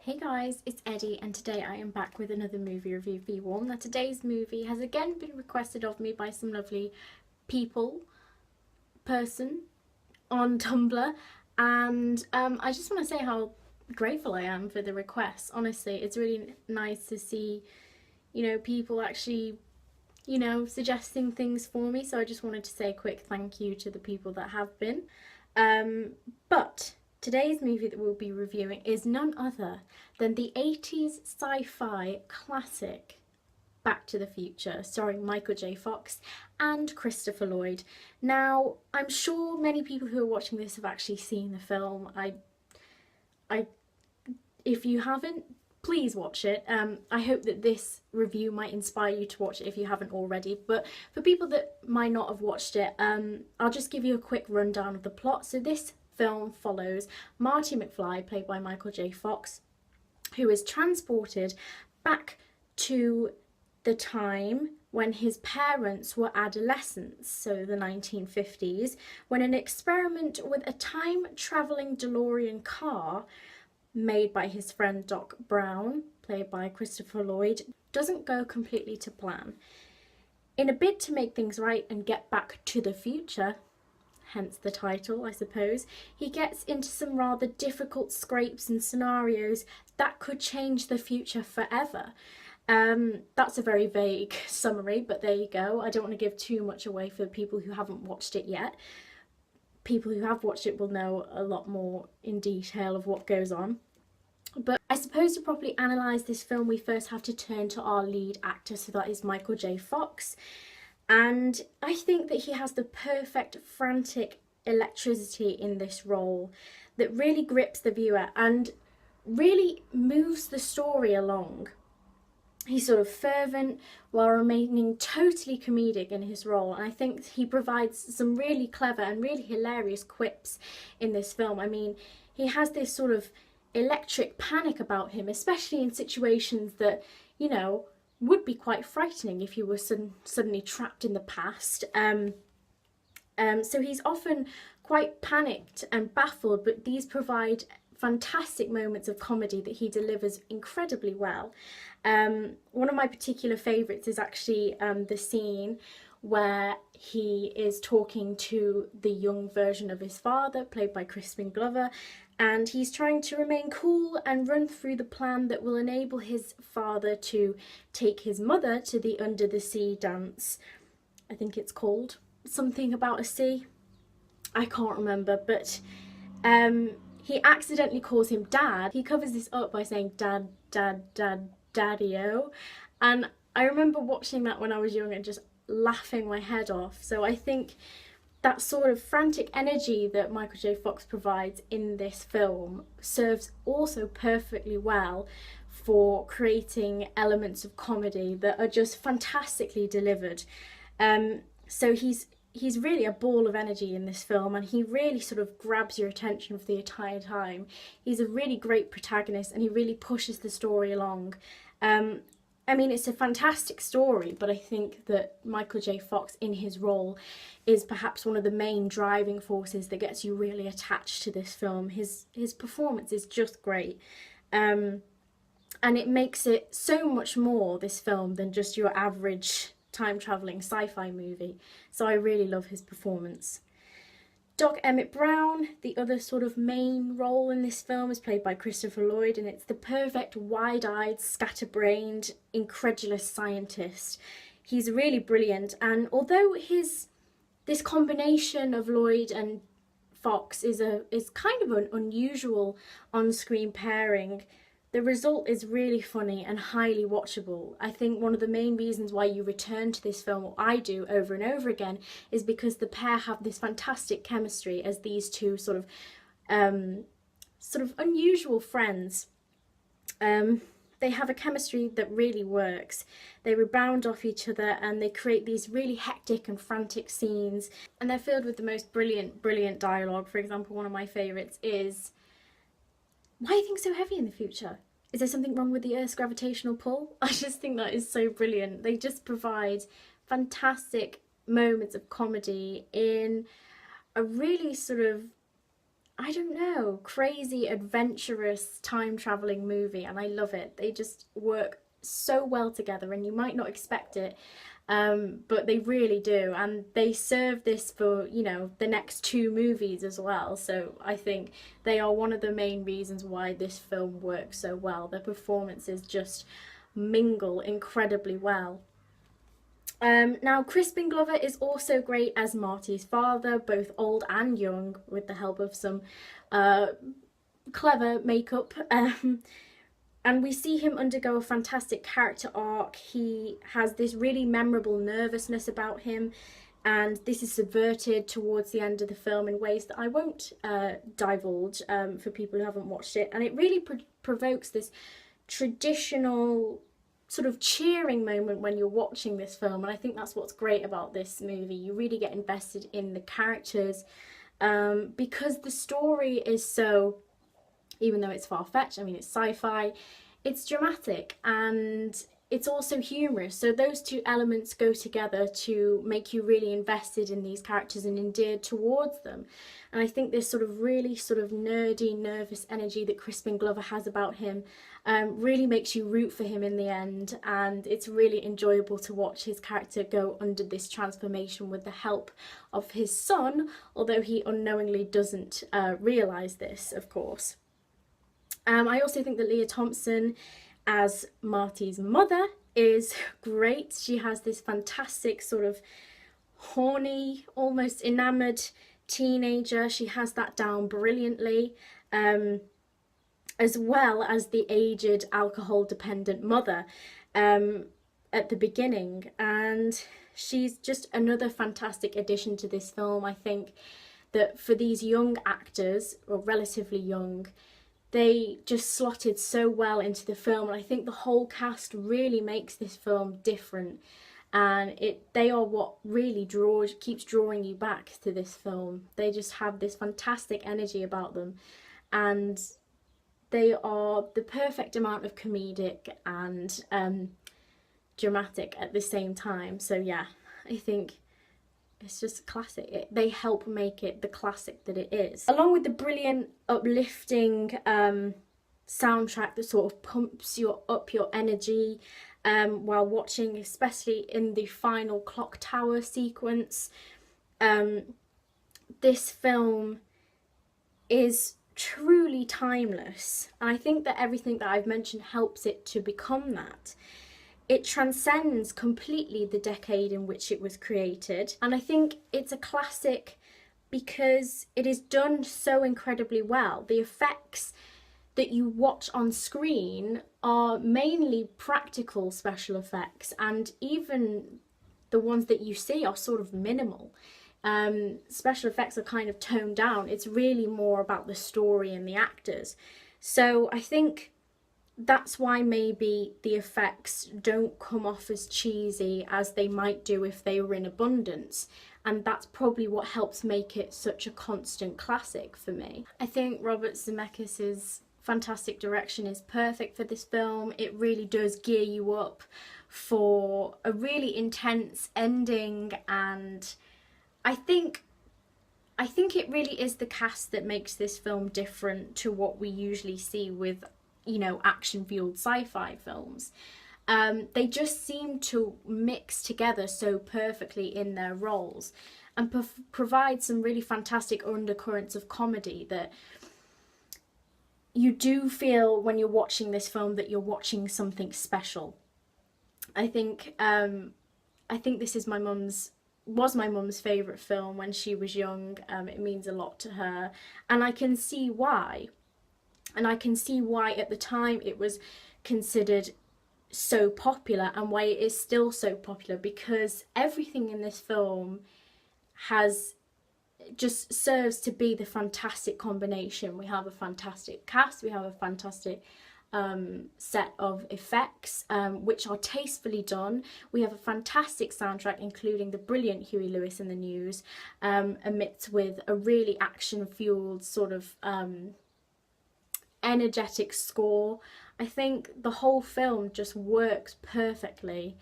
Hey guys, it's Eddie and today I am back with another movie review for you all. Now today's movie has again been requested of me by some lovely person on Tumblr, and I just want to say how grateful I am for the request. Honestly, it's really nice to see, people actually, suggesting things for me, so I just wanted to say a quick thank you to the people that have been. But today's movie that we'll be reviewing is none other than the 80s sci-fi classic Back to the Future, starring Michael J. Fox and Christopher Lloyd. Now, I'm sure many people who are watching this have actually seen the film. I, if you haven't, please watch it. I hope that this review might inspire you to watch it if you haven't already. But for people that might not have watched it, I'll just give you a quick rundown of the plot. So this film follows Marty McFly, played by Michael J. Fox, who is transported back to the time when his parents were adolescents, so the 1950s, when an experiment with a time-travelling DeLorean car made by his friend Doc Brown, played by Christopher Lloyd, doesn't go completely to plan. In a bid to make things right and get back to the future, hence the title, I suppose, he gets into some rather difficult scrapes and scenarios that could change the future forever. That's a very vague summary, but there you go. I don't want to give too much away for people who haven't watched it yet. People who have watched it will know a lot more in detail of what goes on. But I suppose to properly analyse this film, we first have to turn to our lead actor, so that is Michael J. Fox. And I think that he has the perfect frantic electricity in this role that really grips the viewer and really moves the story along. He's sort of fervent while remaining totally comedic in his role, and I think he provides some really clever and really hilarious quips in this film. I mean, he has this sort of electric panic about him, especially in situations that, would be quite frightening if you were suddenly trapped in the past. So he's often quite panicked and baffled, but these provide fantastic moments of comedy that he delivers incredibly well. One of my particular favourites is actually the scene where he is talking to the young version of his father, played by Crispin Glover, and he's trying to remain cool and run through the plan that will enable his father to take his mother to the under the sea dance. I think it's called something about a sea. I can't remember, but he accidentally calls him dad. He covers this up by saying dad, dad, dad, daddy-o. And I remember watching that when I was young and just laughing my head off. So I think that sort of frantic energy that Michael J. Fox provides in this film serves also perfectly well for creating elements of comedy that are just fantastically delivered. So he's really a ball of energy in this film, and he really sort of grabs your attention for the entire time. He's a really great protagonist and he really pushes the story along. I mean, it's a fantastic story, but I think that Michael J. Fox in his role is perhaps one of the main driving forces that gets you really attached to this film. His performance is just great. And it makes it so much more, this film, than just your average time-travelling sci-fi movie. So I really love his performance. Doc Emmett Brown, the other sort of main role in this film, is played by Christopher Lloyd, and it's the perfect wide-eyed, scatterbrained, incredulous scientist. He's really brilliant, and although this combination of Lloyd and Fox is kind of an unusual on-screen pairing, the result is really funny and highly watchable. I think one of the main reasons why you return to this film, or I do over and over again, is because the pair have this fantastic chemistry as these two sort of unusual friends. They have a chemistry that really works. They rebound off each other and they create these really hectic and frantic scenes, and they're filled with the most brilliant dialogue. For example, one of my favourites is, "Why are things so heavy in the future? Is there something wrong with the Earth's gravitational pull?" I just think that is so brilliant. They just provide fantastic moments of comedy in a really sort of I don't know, crazy, adventurous, time traveling movie, and I love it. They just work so well together, and you might not expect it, but they really do. And they serve this for, you know, the next two movies as well. So I think they are one of the main reasons why this film works so well. The performances just mingle incredibly well. Now, Crispin Glover is also great as Marty's father, both old and young, with the help of some uh, clever makeup. And we see him undergo a fantastic character arc. He has this really memorable nervousness about him, and this is subverted towards the end of the film in ways that I won't divulge for people who haven't watched it. And it really provokes this traditional sort of cheering moment when you're watching this film, and I think that's what's great about this movie. You really get invested in the characters because the story is so, even though it's far-fetched, I mean, it's sci-fi, it's dramatic and it's also humorous. So those two elements go together to make you really invested in these characters and endeared towards them. And I think this sort of really sort of nerdy, nervous energy that Crispin Glover has about him really makes you root for him in the end. And it's really enjoyable to watch his character go under this transformation with the help of his son, although he unknowingly doesn't realise this, of course. I also think that Leah Thompson as Marty's mother is great. She has this fantastic sort of horny, almost enamoured teenager. She has that down brilliantly, as well as the aged alcohol dependent mother at the beginning. And she's just another fantastic addition to this film. I think that for these young actors, or relatively young, they just slotted so well into the film, and I think the whole cast really makes this film different, and they are what really keeps drawing you back to this film. They just have this fantastic energy about them, and they are the perfect amount of comedic and dramatic at the same time. So yeah, I think it's just a classic. They help make it the classic that it is. Along with the brilliant, uplifting soundtrack that sort of pumps up your energy while watching, especially in the final clock tower sequence. This film is truly timeless. And I think that everything that I've mentioned helps it to become that. It transcends completely the decade in which it was created. And I think it's a classic because it is done so incredibly well. The effects that you watch on screen are mainly practical special effects, and even the ones that you see are sort of minimal. Special effects are kind of toned down. It's really more about the story and the actors. So I think that's why maybe the effects don't come off as cheesy as they might do if they were in abundance. And that's probably what helps make it such a constant classic for me. I think Robert Zemeckis' fantastic direction is perfect for this film. It really does gear you up for a really intense ending, and I think it really is the cast that makes this film different to what we usually see with, you know, action-fueled sci-fi films. They just seem to mix together so perfectly in their roles and provide some really fantastic undercurrents of comedy that you do feel when you're watching this film that you're watching something special. I think this is was my mum's favourite film when she was young. It means a lot to her, and I can see why. And I can see why at the time it was considered so popular and why it is still so popular, because everything in this film just serves to be the fantastic combination. We have a fantastic cast, we have a fantastic set of effects which are tastefully done. We have a fantastic soundtrack, including the brilliant Huey Lewis in the News, amidst with a really action-fueled sort of energetic score. I think the whole film just works perfectly,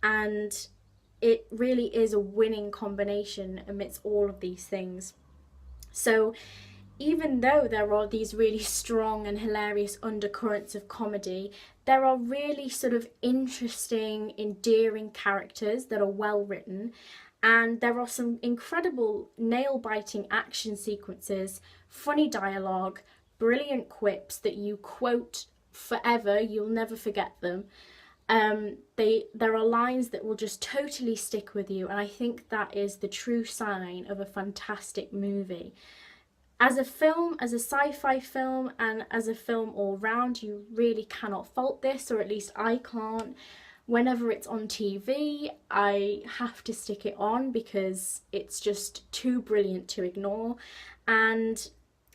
and it really is a winning combination amidst all of these things. So even though there are these really strong and hilarious undercurrents of comedy, there are really sort of interesting, endearing characters that are well written, and there are some incredible nail biting action sequences, funny dialogue, brilliant quips that you quote forever, you'll never forget them. There are lines that will just totally stick with you, and I think that is the true sign of a fantastic movie. As a film, as a sci-fi film, and as a film all round, you really cannot fault this, or at least I can't. Whenever it's on TV, I have to stick it on because it's just too brilliant to ignore. And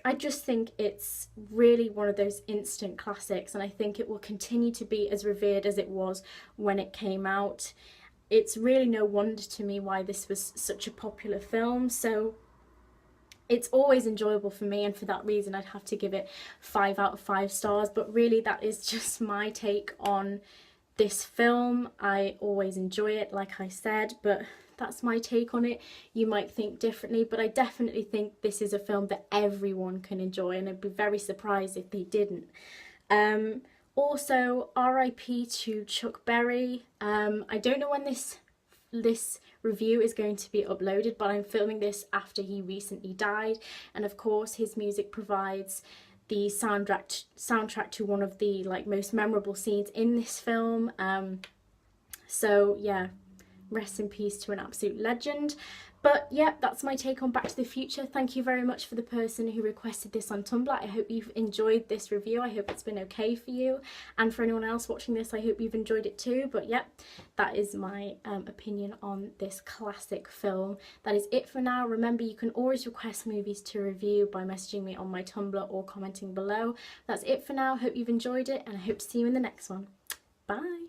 I just think it's really one of those instant classics, and I think it will continue to be as revered as it was when it came out. It's really no wonder to me why this was such a popular film. So it's always enjoyable for me, and for that reason I'd have to give it 5 out of 5 stars. But really, that is just my take on this film. I always enjoy it, like I said, but that's my take on it. You might think differently, but I definitely think this is a film that everyone can enjoy, and I'd be very surprised if they didn't. Also, RIP to Chuck Berry. I don't know when this review is going to be uploaded, but I'm filming this after he recently died, and of course his music provides the soundtrack to one of the most memorable scenes in this film. So yeah, rest in peace to an absolute legend. But yeah, that's my take on Back to the Future. Thank you very much for the person who requested this on Tumblr. I hope you've enjoyed this review. I hope it's been okay for you. And for anyone else watching this, I hope you've enjoyed it too. But yeah, that is my opinion on this classic film. That is it for now. Remember, you can always request movies to review by messaging me on my Tumblr or commenting below. That's it for now. Hope you've enjoyed it, and I hope to see you in the next one. Bye.